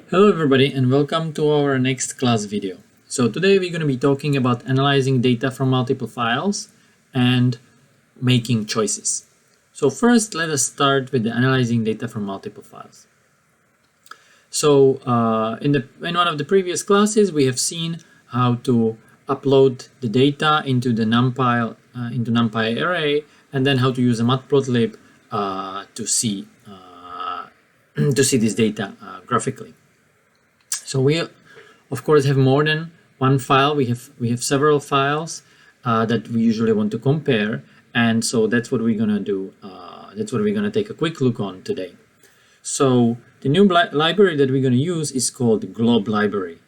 Hello everybody and welcome to our next class video. So today we're going to be talking about analyzing data from multiple files and making choices. So first let us start with the analyzing data from multiple files. So in one of the previous classes we have seen how to upload the data into the NumPy array, and then how to use a matplotlib to see this data graphically. So we, of course, have more than one file. We have several files that we usually want to compare, and so that's what we're gonna do. That's what we're gonna take a quick look on today. So the new library that we're gonna use is called glob library.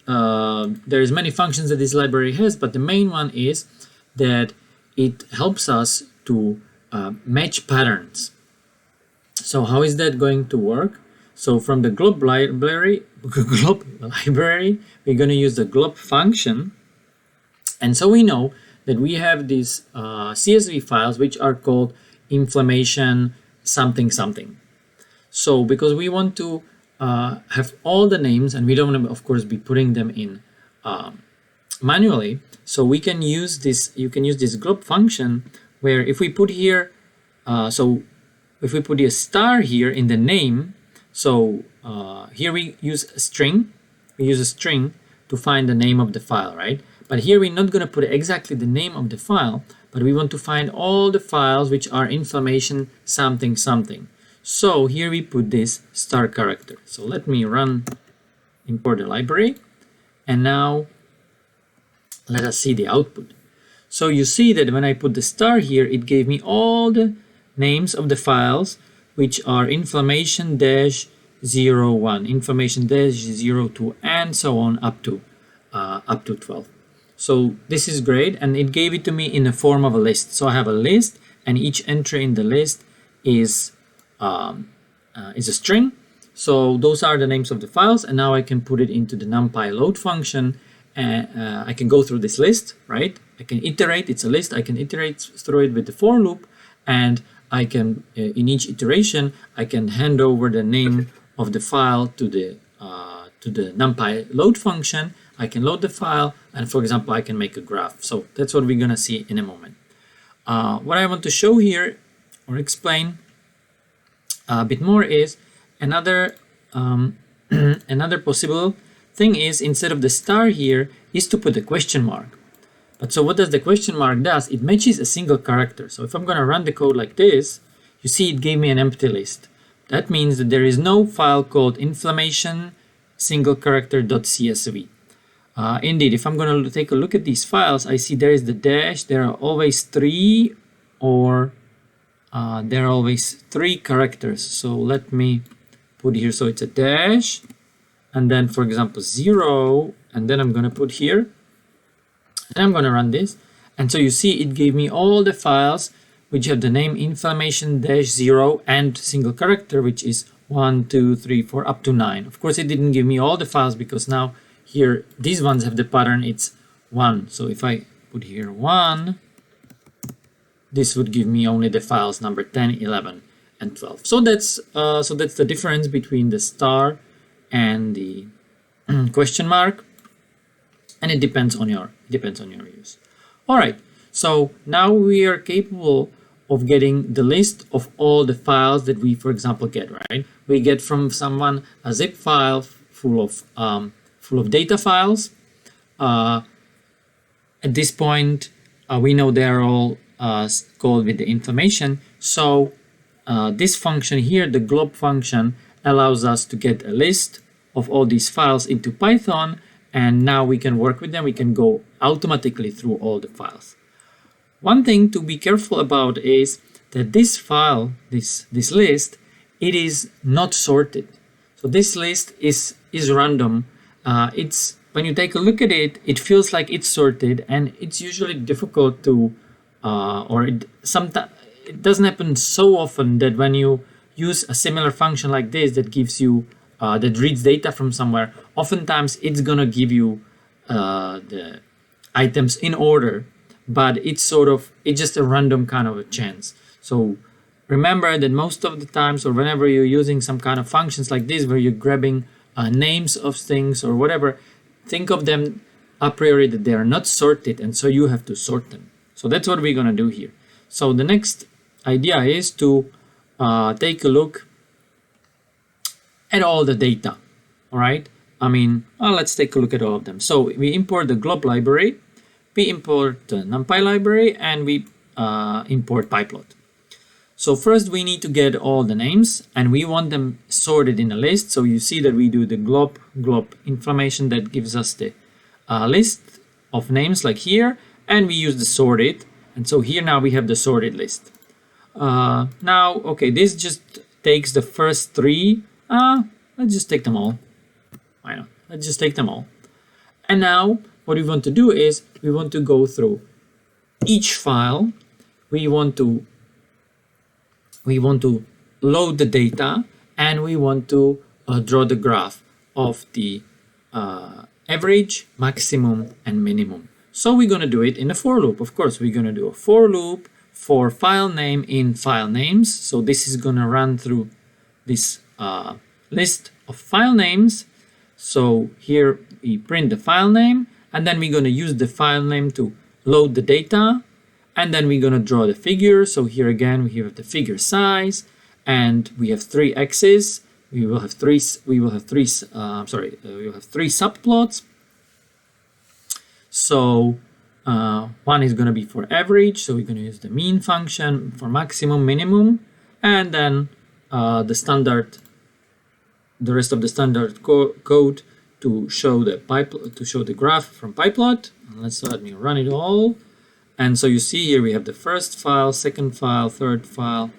There's many functions that this library has, but the main one is that it helps us to match patterns. So how is that going to work? So from the glob library, we're going to use the glob function. And so we know that we have these CSV files which are called inflammation something something. So because we want to have all the names, and we don't want to, of course, be putting them in manually, so we can use this. You can use this glob function where if we put here, if we put a star here in the name, so here we use a string. We use a string to find the name of the file, right? But here we're not going to put exactly the name of the file, but we want to find all the files which are inflammation something something. So here we put this star character. So let me import the library, and now let us see the output. So you see that when I put the star here, it gave me all the names of the files which are inflammation-01, inflammation-02, and so on up to 12. So this is great, and it gave it to me in the form of a list. So I have a list, and each entry in the list is a string. So those are the names of the files, and now I can put it into the NumPy load function, and I can go through this list, right? I can iterate. It's a list. I can iterate through it with the for loop, and I can, in each iteration, I can hand over the name of the file to the NumPy load function. I can load the file, and for example, I can make a graph. So that's what we're gonna see in a moment. What I want to show here or explain a bit more is another another possible thing is, instead of the star here, is to put a question mark. But so what does the question mark does? It matches a single character. So if I'm going to run the code like this, you see it gave me an empty list. That means that there is no file called inflammation single character.csv. Indeed, if I'm going to take a look at these files, I see there is the dash. There are always three characters. So let me put here. So it's a dash, and then, for example, 0, and then I'm going to put here. And I'm going to run this, and so you see it gave me all the files which have the name inflammation-0 and single character, which is 1, 2, 3, 4 up to 9. Of course, it didn't give me all the files because now here these ones have the pattern, it's 1. So if I put here 1, this would give me only the files number 10, 11, and 12. So that's the difference between the star and the question mark. And it depends on your use. All right, so now we are capable of getting the list of all the files that we, for example, get, right? We get from someone a zip file full of data files. At this point, we know they are all called with the information. So this function here, the glob function, allows us to get a list of all these files into Python. And now we can work with them. We can go automatically through all the files. One thing to be careful about is that this file, this list, it is not sorted. So this list is random. It's when you take a look at it, it feels like it's sorted, and it's usually difficult to, sometimes it doesn't happen so often that when you use a similar function like this that gives you that reads data from somewhere, oftentimes it's gonna give you the items in order, but it's just a random kind of a chance. So remember that most of the times, or whenever you're using some kind of functions like this, where you're grabbing names of things or whatever, think of them a priori that they are not sorted, and so you have to sort them. So that's what we're going to do here. So the next idea is to take a look at all the data. All right. I mean, let's take a look at all of them. So we import the glob library, we import the NumPy library, and we import pyplot. So first we need to get all the names, and we want them sorted in a list. So you see that we do the glob information that gives us the list of names like here, and we use the sorted. And so here now we have the sorted list. Now, okay, this just takes the first three. Let's just take them all. Why not? Let's just take them all. And now what we want to do is we want to go through each file. We want to load the data, and we want to draw the graph of the average, maximum, and minimum. So we're going to do it in a for loop. Of course, we're going to do a for loop for file name in file names. So this is going to run through this list of file names. So here we print the file name, and then we're going to use the file name to load the data, and then we're going to draw the figure. So here again we have the figure size, and we have 3 axes. We will have three subplots. So one is going to be for average, so we're going to use the mean function for maximum, minimum, and then the rest of the standard code to show the graph from pyplot. Let me run it all. And so you see here we have the first file, second file, third file,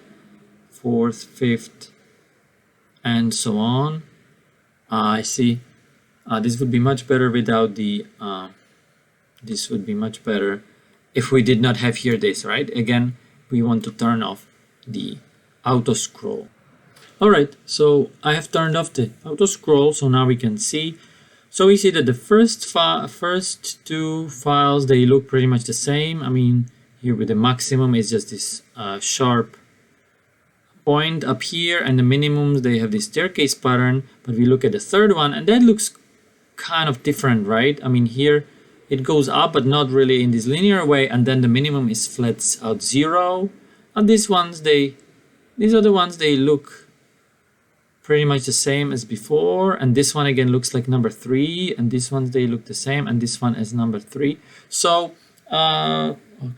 fourth, fifth, and so on. I see. This would be much better without the. This would be much better if we did not have here this, right? Again, we want to turn off the auto scroll. All right, so I have turned off the auto scroll, so now we can see. So we see that the first two files, they look pretty much the same. I mean, here with the maximum is just this sharp point up here, and the minimums, they have this staircase pattern. But we look at the third one, and that looks kind of different, right? I mean, here it goes up, but not really in this linear way, and then the minimum is flats out 0. And these are the ones, they look pretty much the same as before, and this one again looks like number 3, and these ones, they look the same, and this one is number 3. So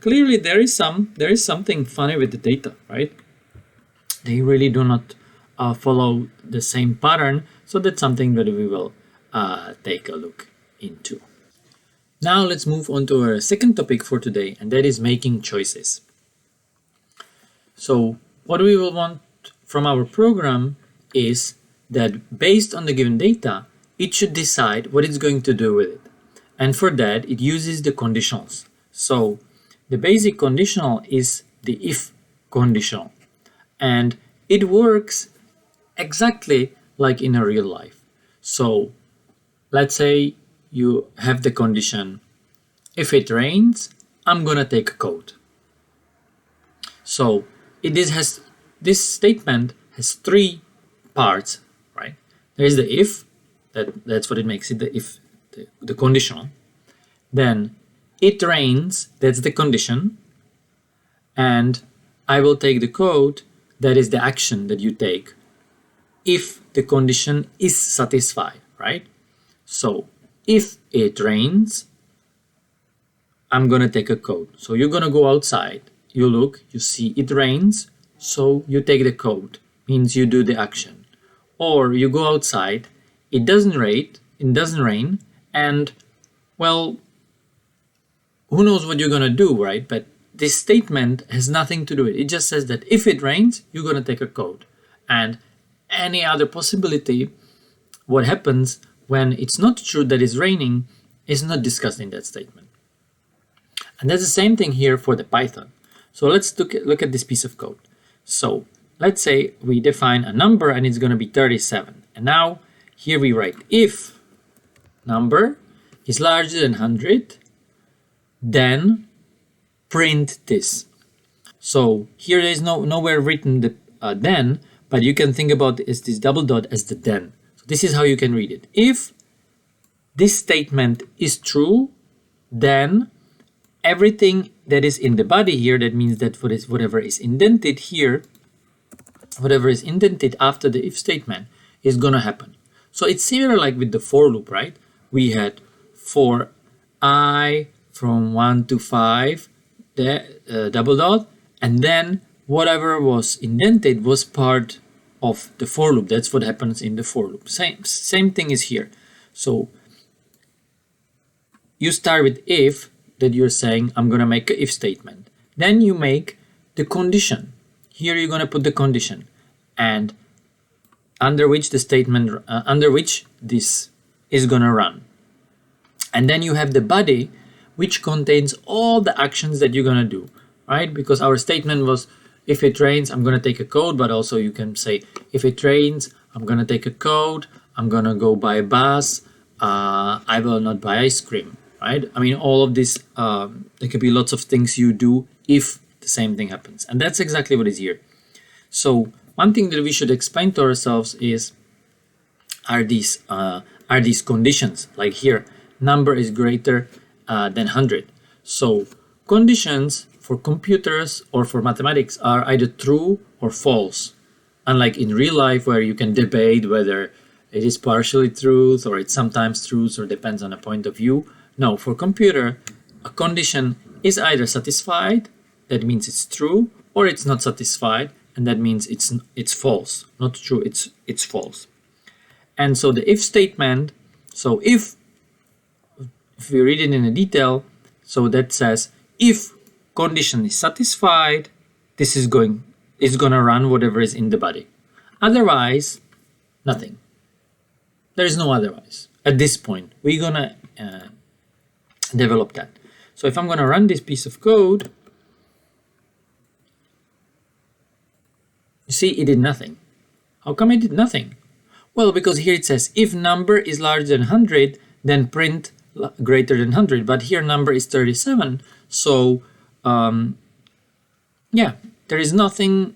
clearly there is something funny with the data, right? They really do not follow the same pattern, so that's something that we will take a look into. Now let's move on to our second topic for today, and that is making choices. So what we will want from our program is that based on the given data, it should decide what it's going to do with it. And for that, it uses the conditionals. So the basic conditional is the if conditional. And it works exactly like in a real life. So let's say you have the condition, if it rains, I'm gonna take a coat. So this statement has 3 parts, right? There is the if, that's what it makes it, the if, the conditional. Then it rains, that's the condition. And I will take the coat, that is the action that you take if the condition is satisfied, right? So if it rains, I'm gonna take a coat. So you're gonna go outside, you look, you see it rains, so you take the coat, means you do the action. Or you go outside, it doesn't rain, and well, who knows what you're gonna do, right? But this statement has nothing to do with it. It just says that if it rains, you're gonna take a coat. And any other possibility, what happens when it's not true that it's raining, is not discussed in that statement. And that's the same thing here for the Python. So let's look at this piece of code. So let's say we define a number and it's going to be 37. And now here we write if number is larger than 100, then print this. So here there is nowhere written the then, but you can think about this double dot as the then. So this is how you can read it. If this statement is true, then everything that is in the body here, that means that whatever is indented here, whatever is indented after the if statement is gonna happen. So it's similar like with the for loop, right? We had for I from 1 to 5, the double dot, and then whatever was indented was part of the for loop. That's what happens in the for loop. Same thing is here. So you start with if, that you're saying I'm gonna make an if statement. Then you make the condition. Here you're gonna put the condition, and under which the statement, under which this is gonna run. And then you have the body, which contains all the actions that you're gonna do, right? Because our statement was, if it rains, I'm gonna take a coat, but also you can say, if it rains, I'm gonna take a coat, I'm gonna go buy a bus, I will not buy ice cream, right? I mean, all of this, there could be lots of things you do if the same thing happens. And that's exactly what is here. So one thing that we should explain to ourselves is, are these conditions, like here, number is greater than 100. So conditions for computers or for mathematics are either true or false. Unlike in real life where you can debate whether it is partially truth or it's sometimes truth or depends on a point of view. No, for computer, a condition is either satisfied, that means it's true, or it's not satisfied, and that means it's false. Not true, it's false. And so the if statement, so if we read it in a detail, so that says if condition is satisfied, this is gonna run whatever is in the body. Otherwise, nothing. There is no otherwise. At this point, we're gonna develop that. So if I'm gonna run this piece of code, you see it did nothing. How come it did nothing? Well, because here it says if number is larger than 100, then print greater than 100. But here number is 37. So yeah, there is nothing,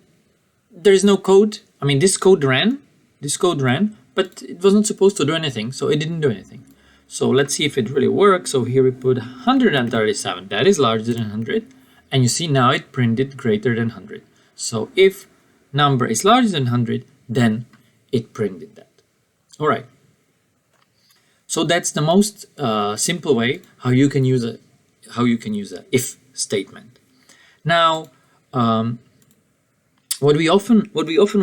there is no code. I mean, this code ran, but it wasn't supposed to do anything. So it didn't do anything. So let's see if it really works. So here we put 137. That is larger than 100. And you see now it printed greater than 100. So if number is larger than 100, then it printed that. All right. So that's the most simple way how you can use a if statement. Now, what we often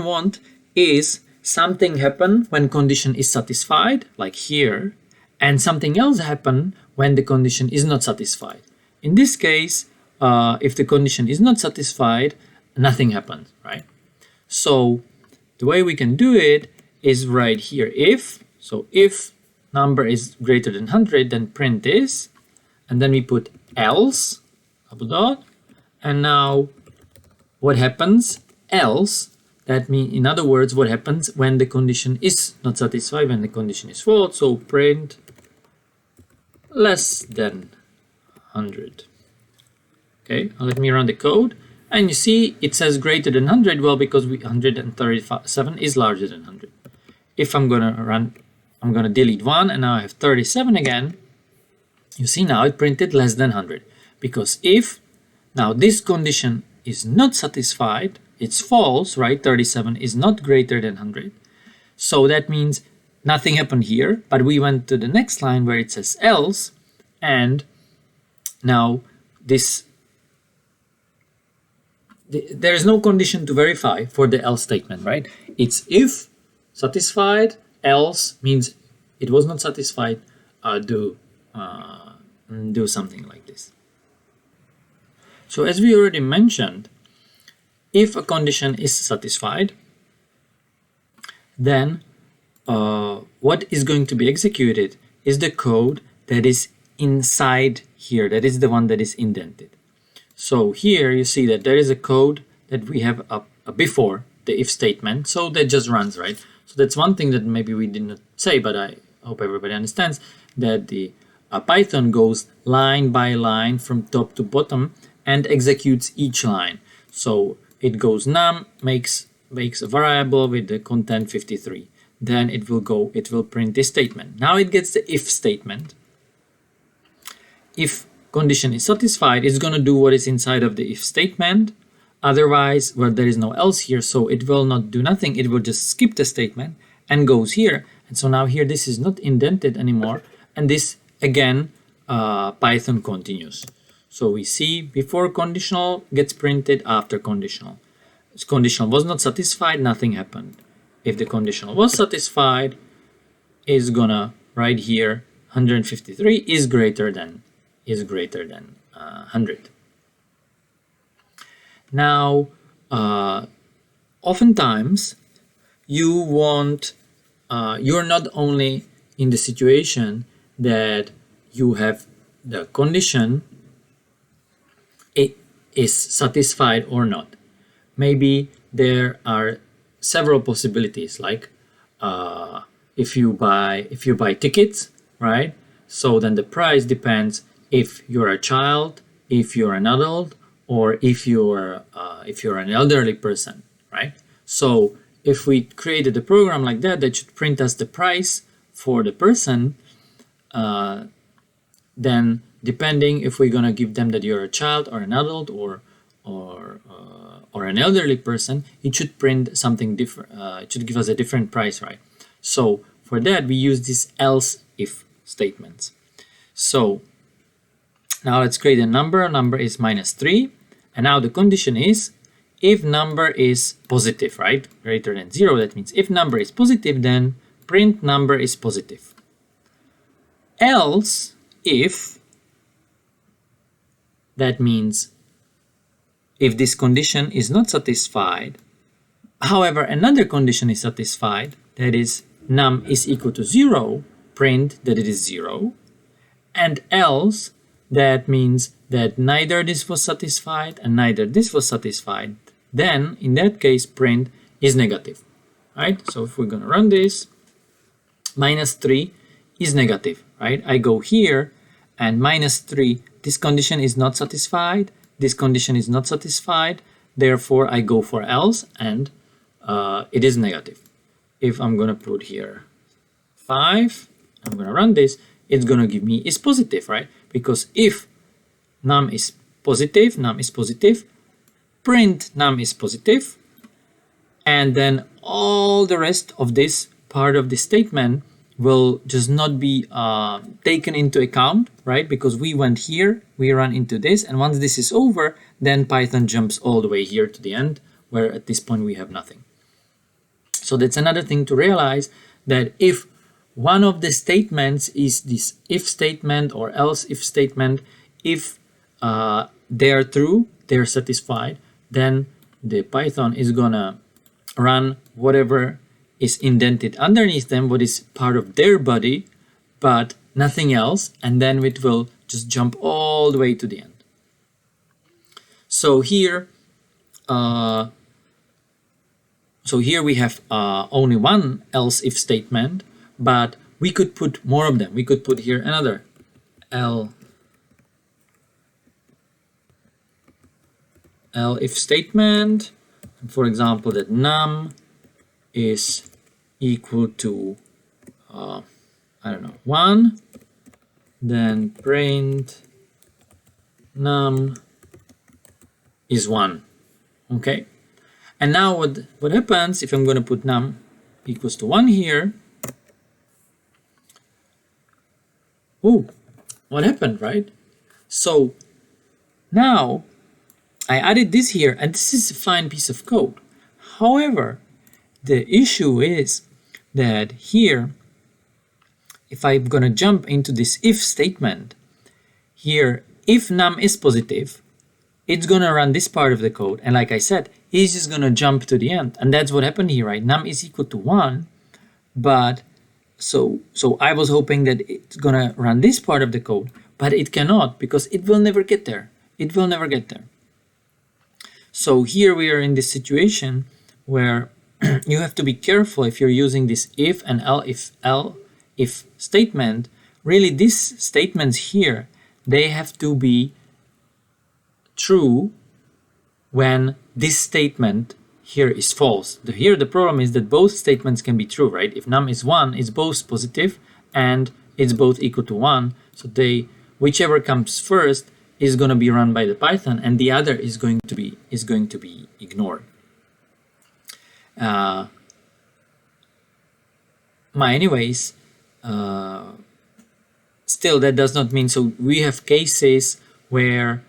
want is something happen when condition is satisfied, like here, and something else happen when the condition is not satisfied. In this case, if the condition is not satisfied, nothing happens, right? So the way we can do it is right here, if. So if number is greater than 100, then print this, and then we put else, double dot, and now what happens else, that means, in other words, what happens when the condition is not satisfied, when the condition is false. So print less than 100. Okay, now let me run the code. And you see it says greater than 100, well, because 137 is larger than 100. If I'm gonna run, I'm gonna delete 1, and now I have 37 again. You see now it printed less than 100. Because if now this condition is not satisfied, it's false, right? 37 is not greater than 100. So that means nothing happened here, but we went to the next line where it says else, and now this, there is no condition to verify for the else statement, right? It's if satisfied, else means it was not satisfied, do something like this. So as we already mentioned, if a condition is satisfied, then what is going to be executed is the code that is inside here, that is the one that is indented. So here you see that there is a code that we have before the if statement, so that just runs, right? So that's one thing that maybe we didn't say, but I hope everybody understands that the Python goes line by line from top to bottom and executes each line. So it goes num makes a variable with the content 53. Then it will print this statement. Now it gets the if statement. If condition is satisfied, it's going to do what is inside of the if statement. Otherwise, well, there is no else here, so it will not do nothing. It will just skip the statement and goes here. And so now here this is not indented anymore. And this again, Python continues. So we see before conditional gets printed, after conditional. If conditional was not satisfied, nothing happened. If the conditional was satisfied, is gonna right here 153 is greater than 100. Now, oftentimes you want you're not only in the situation that you have the condition it is satisfied or not. Maybe there are several possibilities, like if you buy tickets, right? So then the price depends if you're a child, if you're an adult, or if you're an elderly person, right? So if we created a program like that should print us the price for the person, then depending if we're gonna give them that you're a child or an adult or an elderly person, it should print something different. It should give us a different price, right? So for that we use this else if statements. So now let's create a number. Number is -3, and now the condition is if number is positive, right? Greater than 0. That means if number is positive, then print number is positive. Else if, that means if this condition is not satisfied, however another condition is satisfied, that is num is equal to 0, print that it is 0. And else, that means that neither this was satisfied and neither this was satisfied, then in that case print is negative, right? So if we're gonna run this, -3 is negative, right? I go here and -3, this condition is not satisfied, this condition is not satisfied, therefore I go for else, and it is negative. If I'm gonna put here 5, I'm gonna run this, it's gonna give me is positive, right? Because if num is positive, print num is positive, and then all the rest of this part of the statement will just not be taken into account, right? Because we went here, we run into this, and once this is over, then Python jumps all the way here to the end, where at this point we have nothing. So that's another thing to realize, that if one of the statements is this if statement or else if statement, if they're true, they're satisfied, then the Python is gonna run whatever is indented underneath them, what is part of their body, but nothing else, and then it will just jump all the way to the end. So here we have only one else if statement, but we could put more of them. We could put here another else if statement, for example, that num is equal to I don't know, 1, then print num is 1. Okay, and now what happens if I'm going to put num equals to 1 here? Oh, what happened, right? So now I added this here, and this is a fine piece of code. However, the issue is that here, if I'm gonna jump into this if statement, here, if num is positive, it's gonna run this part of the code, and like I said, it's just gonna jump to the end, and that's what happened here, right? Num is equal to 1, but so I was hoping that it's gonna run this part of the code, but it cannot, because it will never get there. It will never get there. So here we are in this situation where you have to be careful if you're using this if and if statement. Really, these statements here, they have to be true when this statement here is false. Here the problem is that both statements can be true, right? If num is 1, it's both positive and it's both equal to 1. So whichever comes first is going to be run by the Python, and the other is going to be ignored. Anyways, still that does not mean, so we have cases where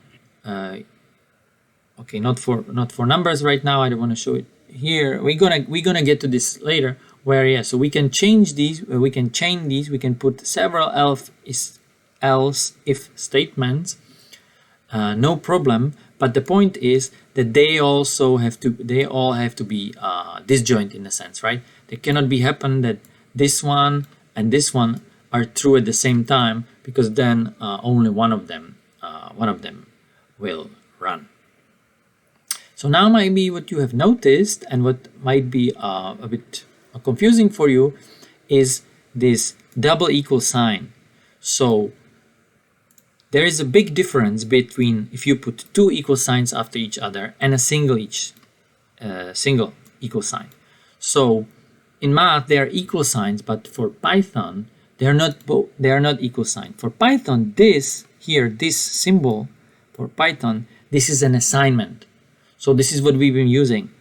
okay, not for numbers right now, I don't want to show it here. We're gonna get to this later, where so we can change these, we can chain these, we can put several else if statements, no problem. But the point is that they all have to be disjoint in a sense, right? They cannot be happen that this one and this one are true at the same time, because then only one of them will run. So now maybe what you have noticed, and what might be a bit confusing for you, is this double equal sign. So there is a big difference between if you put two equal signs after each other and a single equal sign. So in math they are equal signs, but for Python they are not equal sign. For Python, this symbol for Python, this is an assignment. So this is what we've been using.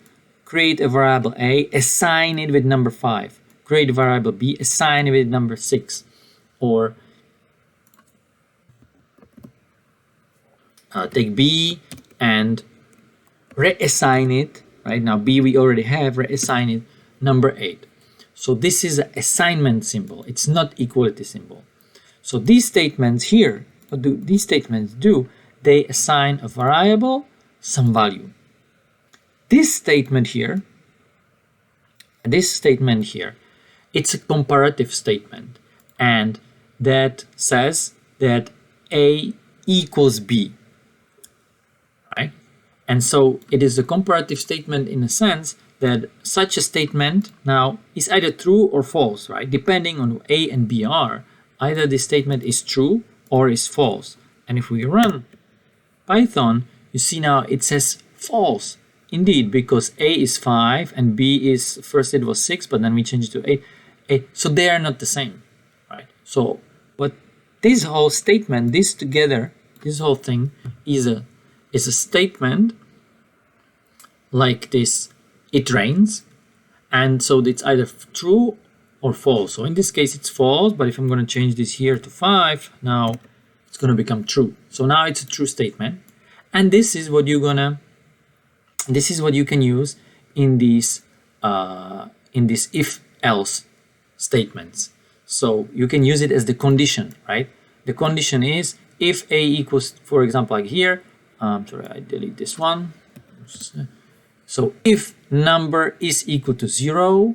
Create a variable A, assign it with number 5. Create a variable B, assign it with number 6. Or take B and reassign it, right? Now B we already have, reassign it number 8. So this is an assignment symbol. It's not equality symbol. So these statements here, what do these statements do? They assign a variable some value. This statement here, it's a comparative statement, and that says that A equals B, right? And so it is a comparative statement in a sense that such a statement now is either true or false, right? Depending on who A and B are, either this statement is true or is false. And if we run Python, you see now it says false. Indeed, because A is 5 and B is, first it was 6, but then we changed it to 8. So they are not the same, right? So, but this whole statement, this whole thing is a statement like this: it rains, and so it's either true or false. So in this case it's false, but if I'm going to change this here to 5, now it's going to become true. So now it's a true statement, and this is what you can use in these if-else statements. So you can use it as the condition, right? The condition is if A equals, for example, like here, sorry, I delete this one. So if number is equal to 0,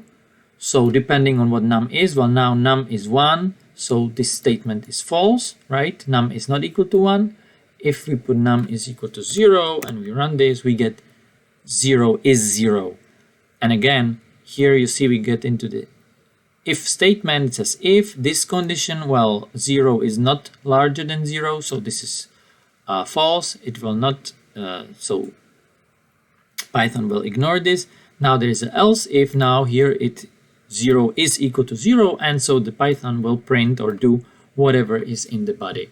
so depending on what num is, well, now num is 1, so this statement is false, right? Num is not equal to 1. If we put num is equal to 0 and we run this, we get 0 is 0. And again, here you see we get into the if statement. It says if this condition, well, 0 is not larger than 0, so this is false. It will not, so Python will ignore this. Now there is an else if. Now here 0 is equal to 0, and so the Python will print or do whatever is in the body,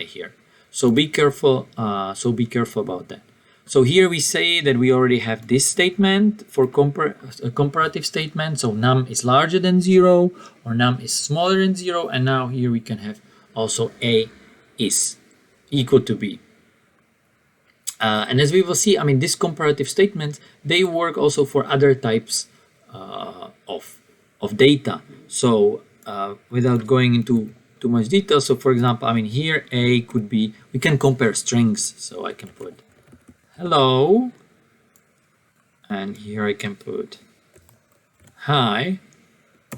here. So be careful. About that. So here we say that we already have this statement for a comparative statement. So num is larger than 0 or num is smaller than 0. And now here we can have also A is equal to B. And as we will see, I mean, these comparative statements, they work also for other types of data. So without going into too much detail, so for example, I mean, here A could be, we can compare strings. So I can put hello, and here I can put hi.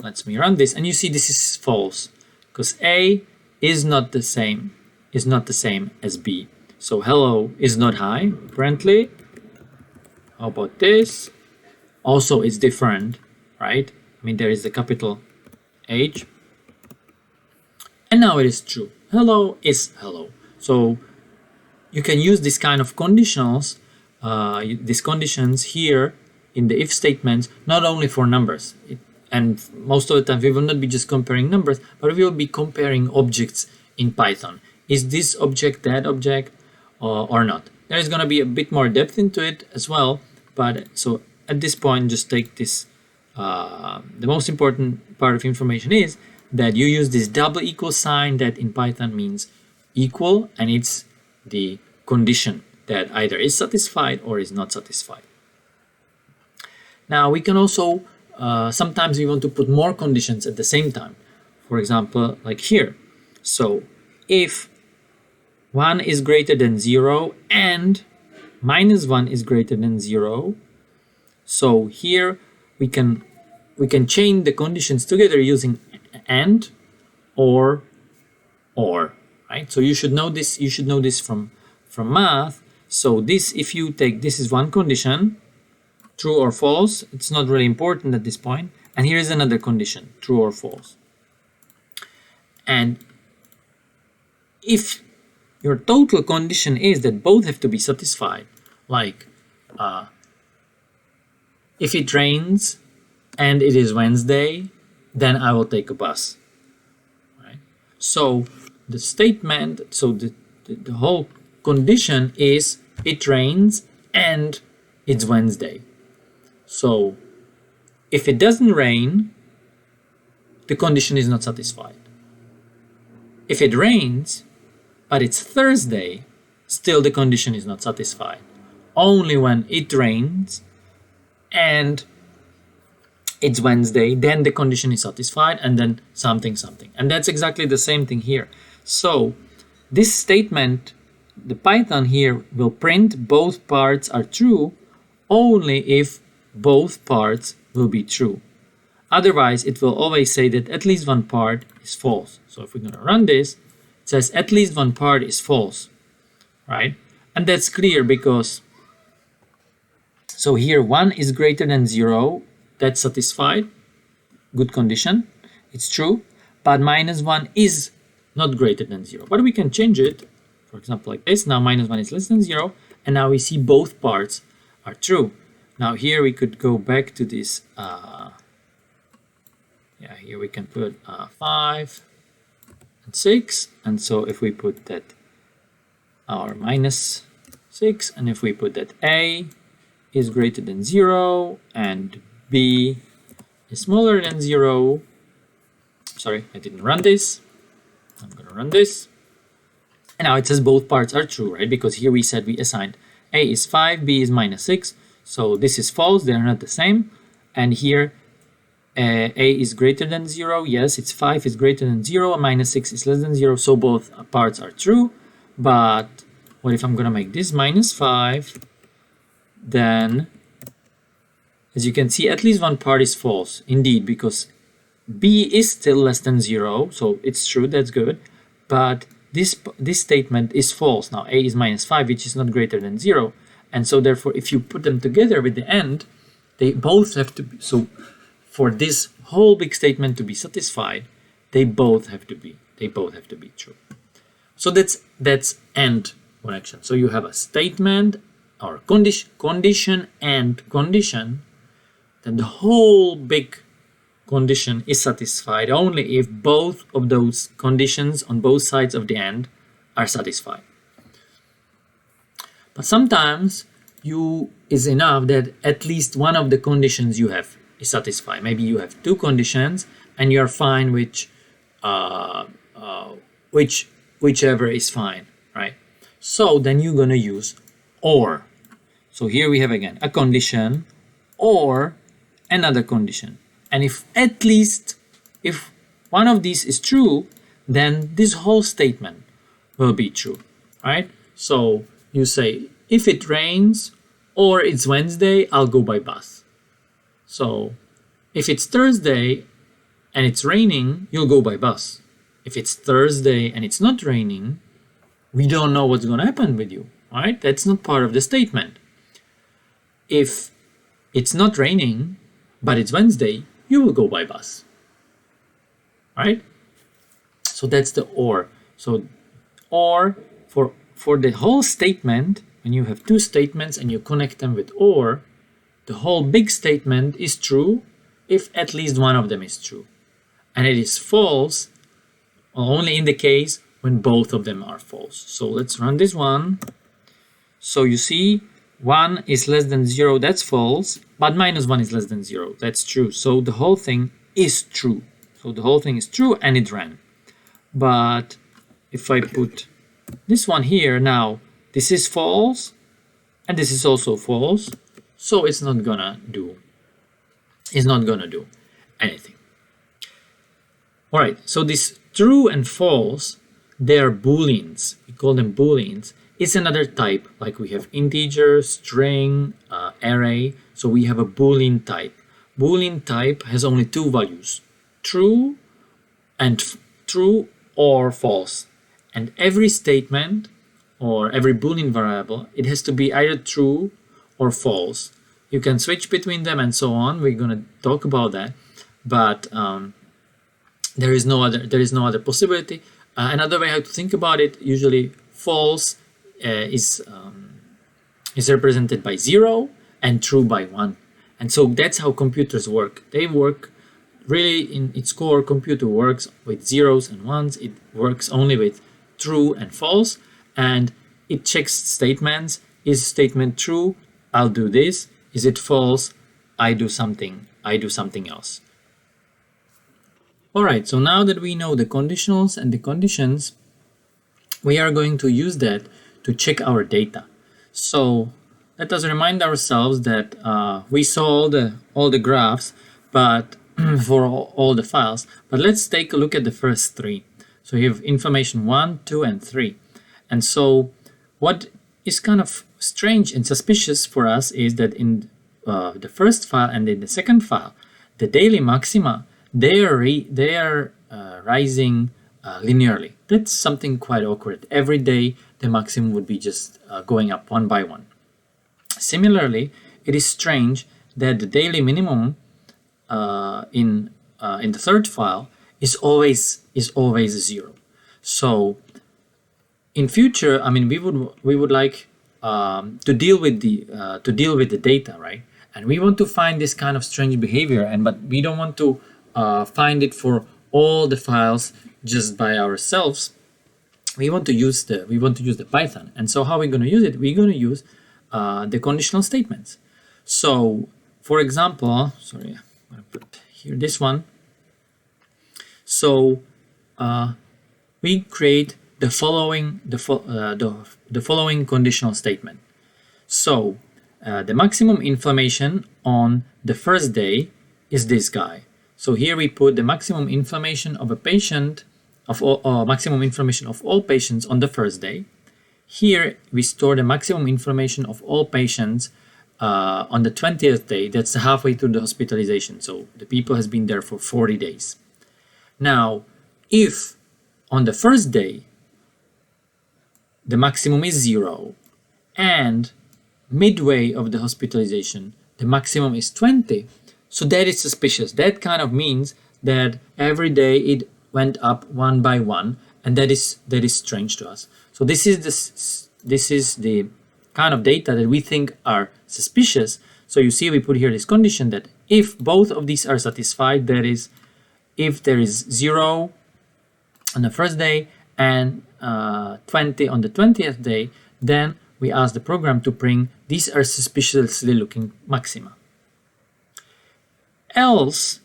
Let me run this, and you see this is false because A is not the same as B. So hello is not hi, apparently. How about this? Also it's different, right? I mean, there is the capital H, and now it is true. Hello is hello. So you can use this kind of conditionals these conditions here in the if statements, not only for numbers. And most of the time we will not be just comparing numbers, but we will be comparing objects in Python. Is this object that object or not? There is going to be a bit more depth into it as well, but so at this point just take this. The most important part of information is that you use this double equal sign that in Python means equal, and it's the condition that either is satisfied or is not satisfied. Now we can also sometimes we want to put more conditions at the same time. For example, like here. So if 1 is greater than 0 and minus 1 is greater than 0, so here we can chain the conditions together using and or, right? So you should know this. You should know this from math. So this, if you take this is one condition, true or false. It's not really important at this point. And here is another condition, true or false. And if your total condition is that both have to be satisfied, like if it rains and it is Wednesday, then I will take a bus. Right? So the statement, so the whole condition is it rains and it's Wednesday. So if it doesn't rain, the condition is not satisfied. If it rains, but it's Thursday, still the condition is not satisfied. Only when it rains and it's Wednesday, then the condition is satisfied, and then something. And that's exactly the same thing here. So this statement, the Python here will print both parts are true only if both parts will be true. Otherwise, it will always say that at least one part is false. So if we're going to run this, it says at least one part is false, right? And that's clear because, so here 1 is greater than 0, that's satisfied, good condition, it's true, but minus 1 is not greater than 0. But we can change it, for example, like this. Now minus 1 is less than 0, and now we see both parts are true. Now here we could go back to this, here we can put 5 and 6, and so if we put that our minus 6, and if we put that A is greater than 0 and B is smaller than 0, sorry, I didn't run this, I'm gonna run this, and now it says both parts are true, right? Because here we said we assigned A is 5, B is minus 6, so this is false, they're not the same. And here A is greater than 0, yes, it's 5 is greater than 0, and minus 6 is less than 0, so both parts are true. But what if I'm gonna make this minus 5? Then, as you can see, at least one part is false, indeed, because B is still less than 0, so it's true, that's good. But this statement is false. Now A is minus 5, which is not greater than 0. And so therefore, if you put them together with the and, they both have to be, so for this whole big statement to be satisfied, they both have to be true. So that's and connection. So you have a statement or condition and condition, then the whole big condition is satisfied only if both of those conditions on both sides of the and are satisfied. But sometimes is enough that at least one of the conditions you have is satisfied. Maybe you have two conditions and you're fine with whichever is fine, right? So then you're gonna use or. So here we have again a condition or another condition. And if one of these is true, then this whole statement will be true, right? So you say, if it rains or it's Wednesday, I'll go by bus. So if it's Thursday and it's raining, you'll go by bus. If it's Thursday and it's not raining, we don't know what's going to happen with you, right? That's not part of the statement. If it's not raining, but it's Wednesday, you will go by bus, right? So that's the or. So or for the whole statement, when when you have two statements and you connect them with OR, the whole big statement is true if at least one of them is true. And it is false only in the case when both of them are false. So let's run this one. So you see 1 is less than 0, that's false, but minus 1 is less than 0, that's true. So the whole thing is true. So the whole thing is true and it ran. But if I put this one here now, this is false and this is also false, so it's not gonna do anything. All right, so this true and false, they are booleans. We call them booleans. It's another type, like we have integer, string, array. So we have a boolean type. Boolean type has only two values, true or false. And every statement or every boolean variable, it has to be either true or false. You can switch between them and so on. We're going to talk about that, but there is no other possibility. Another way how to think about it, usually false is represented by 0 and true by 1. And so that's how computers work. They work really in its core. Computer works with zeros and ones. It works only with true and false, and it checks statements. Is statement true? I'll do this. Is it false? I do something else. All right, so now that we know the conditionals and the conditions, we are going to use that to check our data. So let us remind ourselves that we saw all the graphs, but for all the files. But let's take a look at the first three. So you have information 1, 2, and 3. And so what is kind of strange and suspicious for us is that in the first file and in the second file, the daily maxima, they are rising linearly. That's something quite awkward. Every day the maximum would be just going up one by one. Similarly, it is strange that the daily minimum in the third file is always 0. So in future, I mean, we would like to deal with the data, right? And we want to find this kind of strange behavior, but we don't want to find it for all the files just by ourselves. We want to use the Python. And so how are we going to use it? We're going to use the conditional statements. So for example, sorry, I'm going to put here this one. So we create the following conditional statement. So the maximum inflammation on the first day is this guy. So here we put the maximum inflammation of a patient maximum inflammation of all patients on the first day. Here we store the maximum inflammation of all patients on the 20th day. That's halfway through the hospitalization. So the people has been there for 40 days. Now, if on the first day the maximum is 0 and midway of the hospitalization the maximum is 20, so that is suspicious. That kind of means that every day it went up one by one, and that is strange to us. So this is the kind of data that we think are suspicious. So you see we put here this condition that if both of these are satisfied, that is, if there is 0 on the first day and 20 on the 20th day, then we ask the program to bring these are suspiciously looking maxima. Else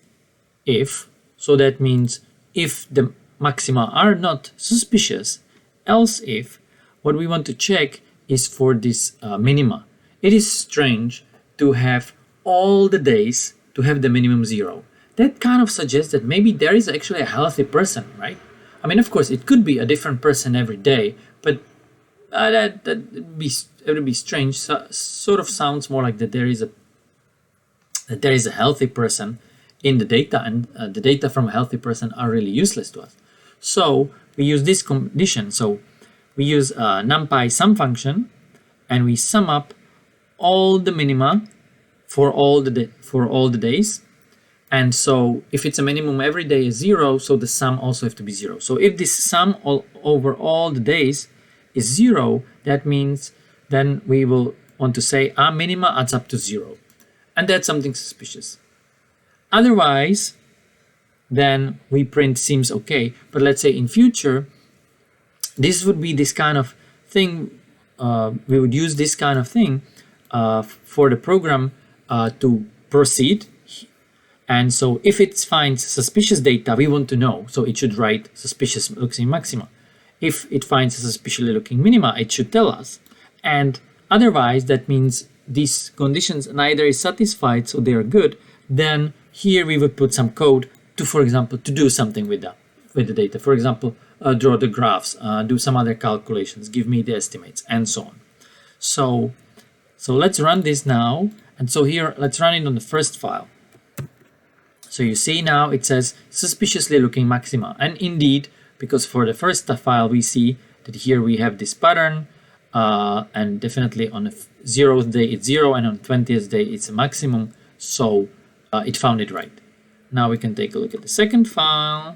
if, so that means if the maxima are not suspicious, else if, what we want to check is for this minima. It is strange to have all the days to have the minimum 0. That kind of suggests that maybe there is actually a healthy person, right? I mean, of course, it could be a different person every day, but that would be strange. So, sort of sounds more like that there is a healthy person in the data, and the data from a healthy person are really useless to us. So we use this condition. So we use NumPy sum function, and we sum up all the minima for all the days. And so if it's a minimum every day is 0, so the sum also have to be 0. So if this sum over all the days is 0, that means then we will want to say minima adds up to 0. And that's something suspicious. Otherwise, then we print seems okay. But let's say in future, this would be this kind of thing. We would use this kind of thing for the program to proceed. And so if it finds suspicious data, we want to know. So it should write suspicious looking maxima. If it finds a suspiciously looking minima, it should tell us. And otherwise, that means these conditions neither is satisfied, so they are good. Then here we would put some code to, for example, to do something with the data. For example, draw the graphs, do some other calculations, give me the estimates, and so on. So let's run this now. And so here, let's run it on the first file. So you see now it says suspiciously looking maxima. And indeed, because for the first file, we see that here we have this pattern, and definitely on the 0th day it's 0, and on 20th day it's a maximum. So it found it right. Now we can take a look at the second file.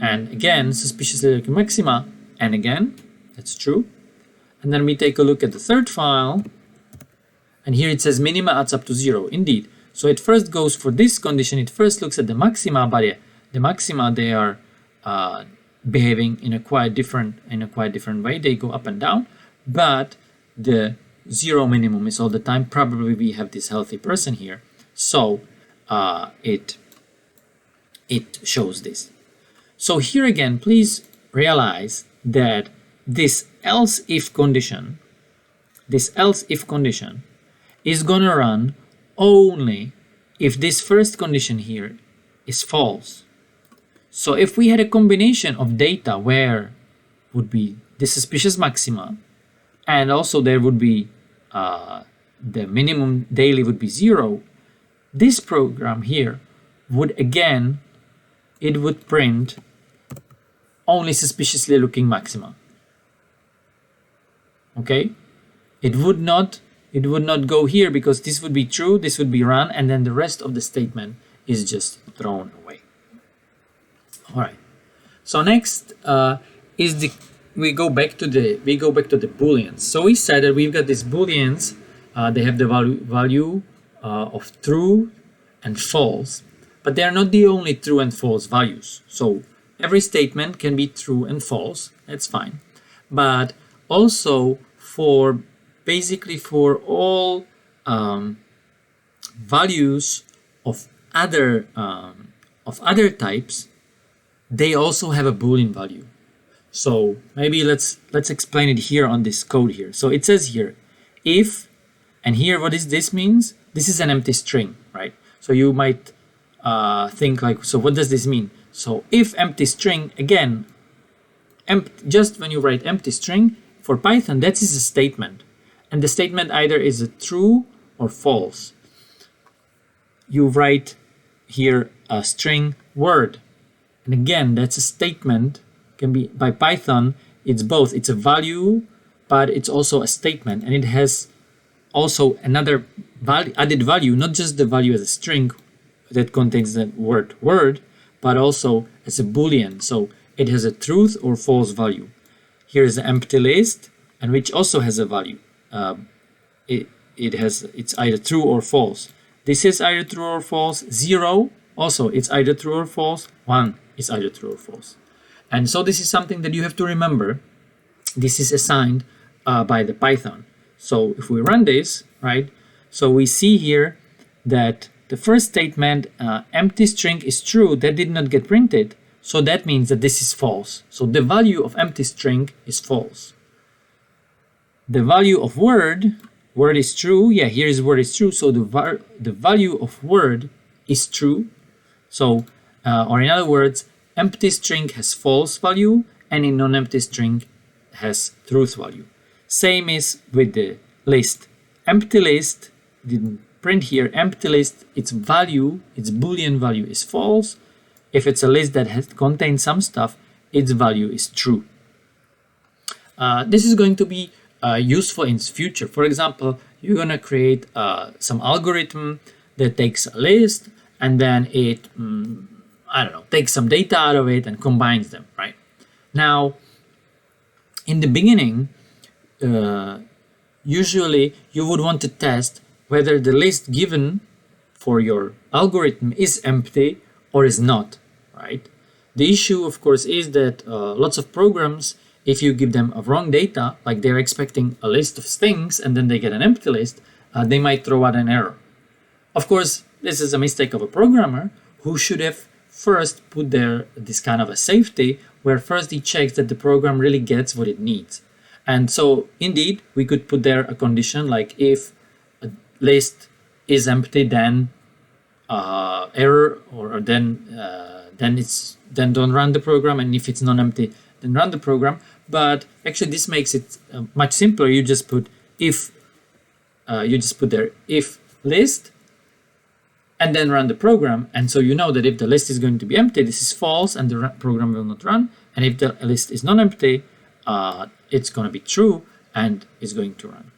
And again, suspiciously looking maxima. And again, that's true. And then we take a look at the third file. And here it says minima adds up to 0. Indeed. So it first goes for this condition. It first looks at the maxima, but the maxima, they are behaving in a quite different way. They go up and down. But the 0 minimum is all the time. Probably we have this healthy person here. So it shows this. So here again, please realize that this else if condition is gonna run only if this first condition here is false. So if we had a combination of data where would be the suspicious maxima, and also there would be the minimum daily would be 0, this program here would again, it would print only suspiciously looking maxima. Okay? It would not go here because this would be true, this would be run, and then the rest of the statement is just thrown away. All right. So next we go back to the booleans. So we said that we've got these booleans. They have the value of true and false, but they are not the only true and false values. So every statement can be true and false. That's fine, but also for basically for all values of other types, they also have a Boolean value. So maybe let's explain it here on this code here. So it says here, if, and here what is this means? This is an empty string, right? So you might think like, so what does this mean? So if empty string, again, just when you write empty string, for Python, that is a statement. And the statement either is a true or false. You write here a string word. And again, that's a statement. Can be by Python, it's both. It's a value, but it's also a statement. And it has also another added value, not just the value as a string that contains the word word, but also as a Boolean. So it has a truth or false value. Here is an empty list, and which also has a value. It's either true or false. This is either true or false. 0 also, it's either true or false. 1 is either true or false. And so this is something that you have to remember. This is assigned by the Python. So if we run this, right? So we see here that the first statement, empty string is true, that did not get printed. So that means that this is false. So the value of empty string is false. The value of word is true. Yeah, here is word is true. So the value of word is true. So, or in other words, empty string has false value, and in non-empty string has truth value. Same is with the list. Empty list didn't print here. Empty list, its value, its Boolean value is false. If it's a list that contains some stuff, its value is true. This is going to be useful in future. For example, you're going to create some algorithm that takes a list and then it, takes some data out of it and combines them, right? Now, in the beginning, usually you would want to test whether the list given for your algorithm is empty or is not, right? The issue, of course, is that lots of programs, if you give them a wrong data, like they're expecting a list of things and then they get an empty list, they might throw out an error. Of course, this is a mistake of a programmer who should have first put there this kind of a safety where first he checks that the program really gets what it needs. And so indeed, we could put there a condition like if a list is empty, then error, or then don't run the program, and if it's not empty, then run the program. But actually, this makes it much simpler. You just put if, there if list, and then run the program. And so you know that if the list is going to be empty, this is false, and the program will not run. And if the list is not empty, it's going to be true and it's going to run.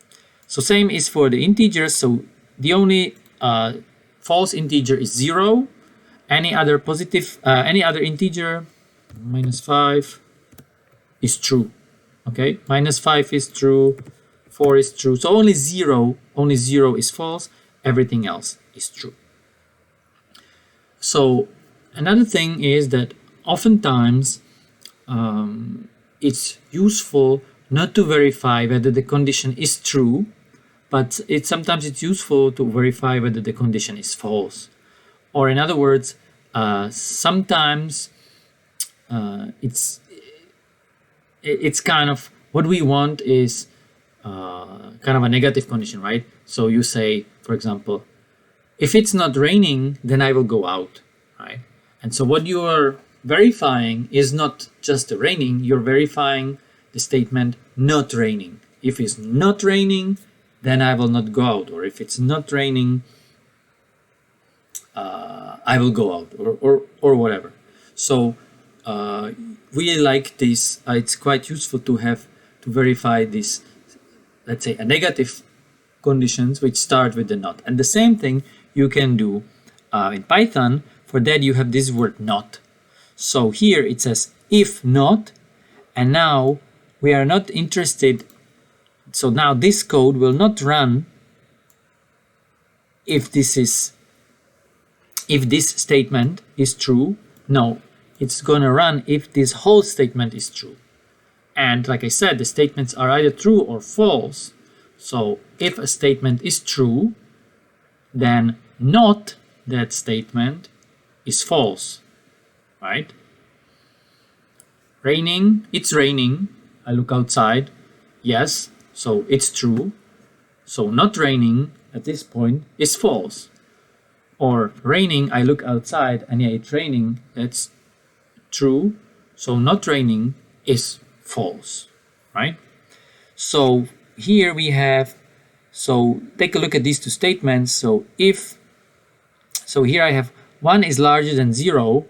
So same is for the integers. So the only false integer is 0. Any other integer, -5, is true. Okay, -5 is true, 4 is true. So only 0 is false. Everything else is true. So another thing is that oftentimes it's useful not to verify whether the condition is true, but sometimes it's useful to verify whether the condition is false. Or in other words, sometimes it's kind of what we want is kind of a negative condition, right? So you say, for example, if it's not raining, then I will go out, right? And so what you are verifying is not just the raining, you're verifying the statement not raining. If it's not raining, then I will not go out. Or if it's not raining, I will go out, or whatever. So we like this. It's quite useful to verify this, let's say, a negative conditions which start with the not. And the same thing you can do in Python. For that you have this word not. So here it says if not, and now we are not interested. So now this code will not run if this statement is true. No, it's gonna run if this whole statement is true. And like I said, the statements are either true or false. So if a statement is true, then not that statement is false, right? Raining, it's raining. I look outside. Yes, so it's true. So not raining at this point is false. Or raining, I look outside and yeah, it's raining. That's true. So not raining is false, right? So here we have, so take a look at these two statements. So here I have 1 is larger than 0.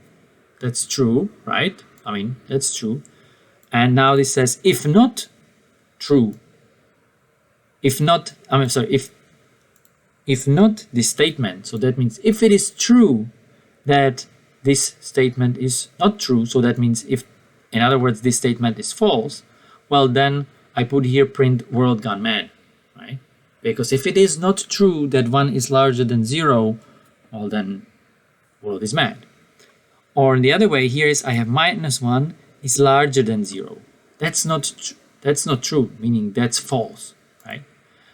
That's true, right? I mean, that's true. And now this says if not true. If not this statement. So that means if it is true that this statement is not true, so that means if, in other words, this statement is false, well then I put here print world gone mad, right? Because if it is not true that 1 is larger than 0, well then world is mad. Or the other way here is I have -1 is larger than 0. That's not true, meaning that's false, right?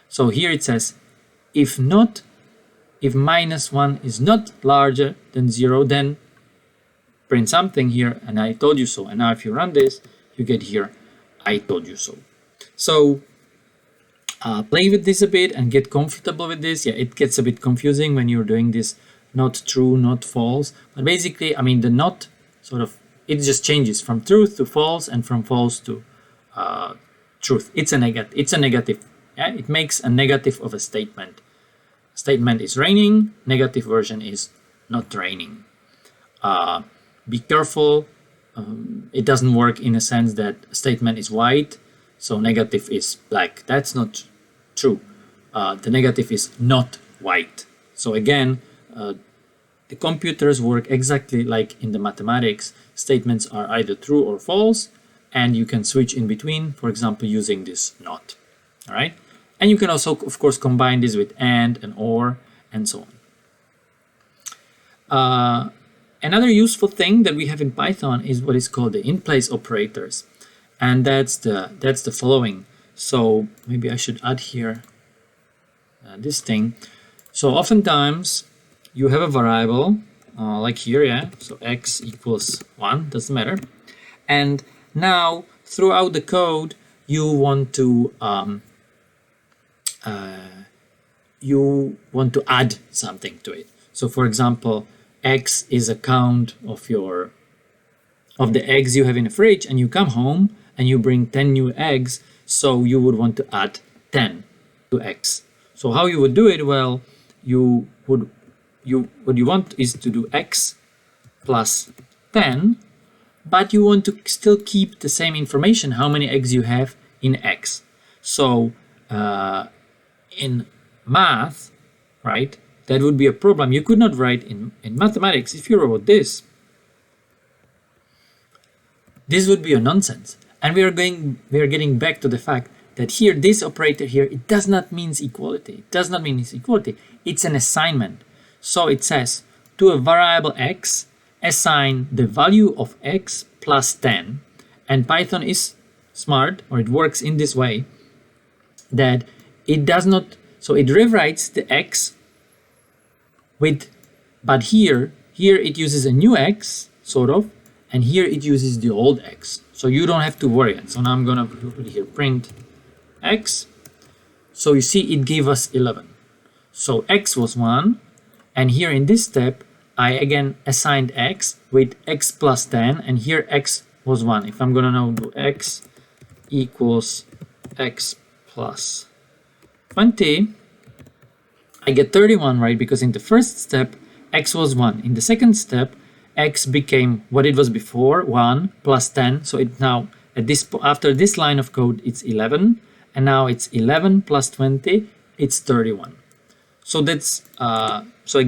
So here it says if -1 is not larger than 0, then print something here, and I told you so. And now if you run this, you get here, I told you so. So play with this a bit and get comfortable with this. Yeah, it gets a bit confusing when you're doing this not true, not false. But basically, I mean, the not sort of, it just changes from truth to false and from false to truth. It's a negative. Yeah, it makes a negative of a statement. Statement is raining, negative version is not raining. Be careful. It doesn't work in a sense that a statement is white, so negative is black. That's not true. The negative is not white. So again, the computers work exactly like in the mathematics. Statements are either true or false, and you can switch in between, for example, using this not. All right. And you can also, of course, combine this with and or, and so on. Another useful thing that we have in Python is what is called the in-place operators. And that's the following. So maybe I should add here this thing. So oftentimes you have a variable like here, yeah. So x equals 1, doesn't matter. And now throughout the code, you want to add something to it. So for example, x is a count of the eggs you have in the fridge, and you come home and you bring 10 new eggs, so you would want to add 10 to x. So how you would do it? Well, what you want is to do x plus 10, but you want to still keep the same information, how many eggs you have in x. So in math, right, that would be a problem. You could not write in mathematics, if you wrote this would be a nonsense. And we are getting back to the fact that here, this operator here, it does not mean equality. It does not mean equality. It's an assignment. So it says to a variable x, assign the value of x plus 10. And Python is smart, or it works in this way, that it does not, so it rewrites the x with, but here it uses a new x, sort of, and here it uses the old x. So you don't have to worry. So now I'm gonna put here print x. So you see it gave us 11. So x was 1, and here in this step, I again assigned x with x plus 10, and here x was 1. If I'm gonna now do x equals x plus 20, I get 31, right? Because in the first step, x was 1. In the second step, x became what it was before, 1 plus 10. So it now, after this line of code, it's 11. And now it's 11 plus 20, it's 31. So that's, so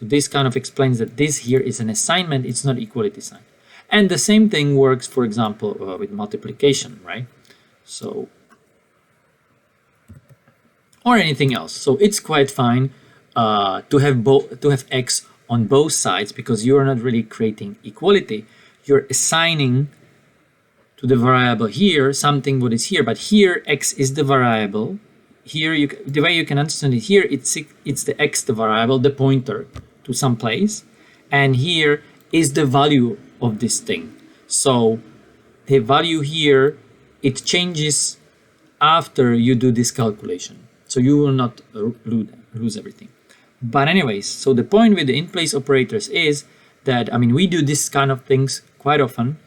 this kind of explains that this here is an assignment, it's not equality sign. And the same thing works, for example, with multiplication, right? So, or anything else. So it's quite fine to have x on both sides, because you are not really creating equality. You're assigning to the variable here something what is here, but here x is the variable. Here, the way you can understand it, here it's the x, the variable, the pointer to some place, and here is the value of this thing. So the value here, it changes after you do this calculation. So you will not lose everything. But anyways, so the point with the in-place operators is that, I mean, we do this kind of things quite often.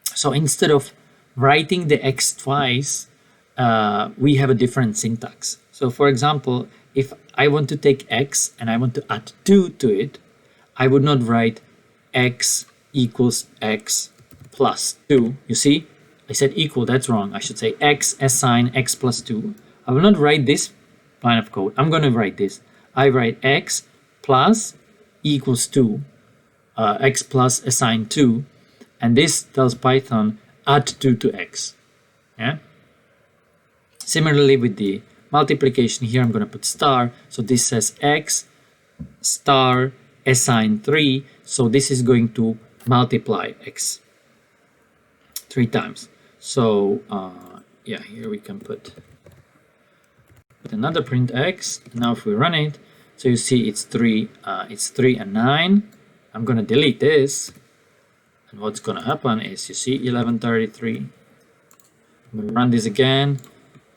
So instead of writing the x twice, we have a different syntax. So for example, if I want to take x and I want to add 2 to it, I would not write x equals x plus 2. You see, I said equal, that's wrong. I should say x assign x plus 2. I will not write this line of code. I'm going to write this. I write x plus equals 2, x plus assign 2, and this tells Python add 2 to x. Yeah. Similarly with the multiplication here, I'm going to put star. So this says x star assign 3. So this is going to multiply x 3 times. So yeah, here we can put another print x. Now if we run it, so you see it's 3 and 9. I'm going to delete this. And what's going to happen is, you see 1133. I'm going to run this again,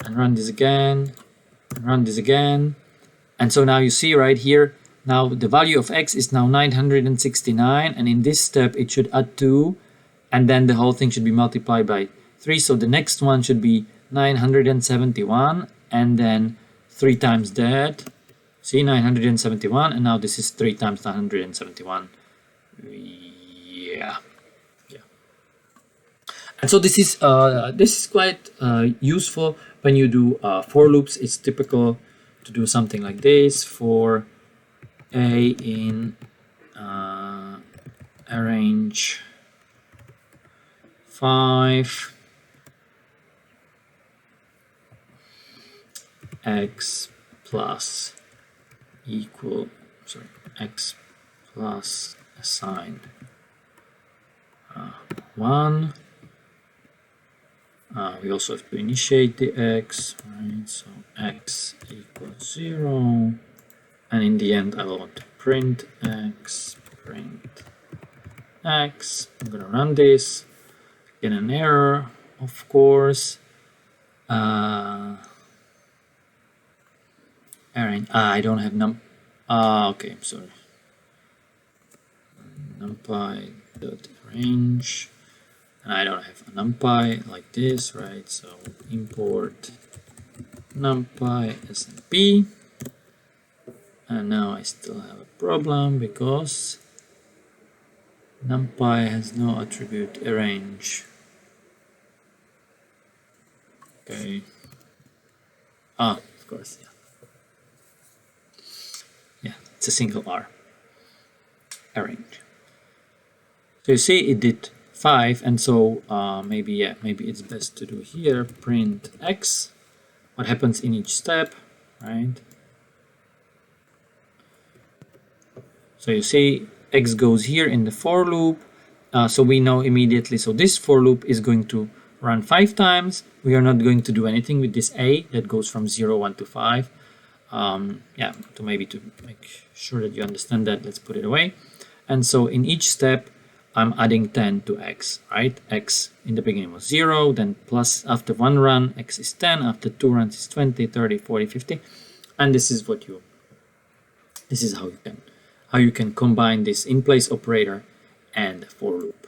and run this again, and run this again. And so now you see right here, now the value of x is now 969. And in this step, it should add 2. And then the whole thing should be multiplied by 3. So the next one should be 971. And then 3 times that. See, 971. And now this is 3 times 971. Yeah. And so this is quite useful when you do for loops. It's typical to do something like this for a in arrange 5 x plus equal, sorry, x plus assigned 1. We also have to initiate the x, right? So x equals 0. And in the end, I will want to print x, print x. I'm going to run this. Get an error, of course. Error. I don't have okay, I'm sorry. NumPy.range. And I don't have a NumPy like this, right? So import NumPy SMP. And now I still have a problem because NumPy has no attribute arrange. Okay. Of course, yeah. Yeah, it's a single R. Arrange. So you see it did 5, and so maybe it's best to do here print x, what happens in each step, right? So you see x goes here in the for loop, so we know immediately, so this for loop is going to run 5 times. We are not going to do anything with this a that goes from 0, 1 to 5. Yeah, to make sure that you understand that, let's put it away. And so in each step, I'm adding 10 to x, right? X in the beginning was 0, then plus after 1 run, x is 10, after 2 runs is 20, 30, 40, 50. And this is how you can combine this in-place operator and for loop.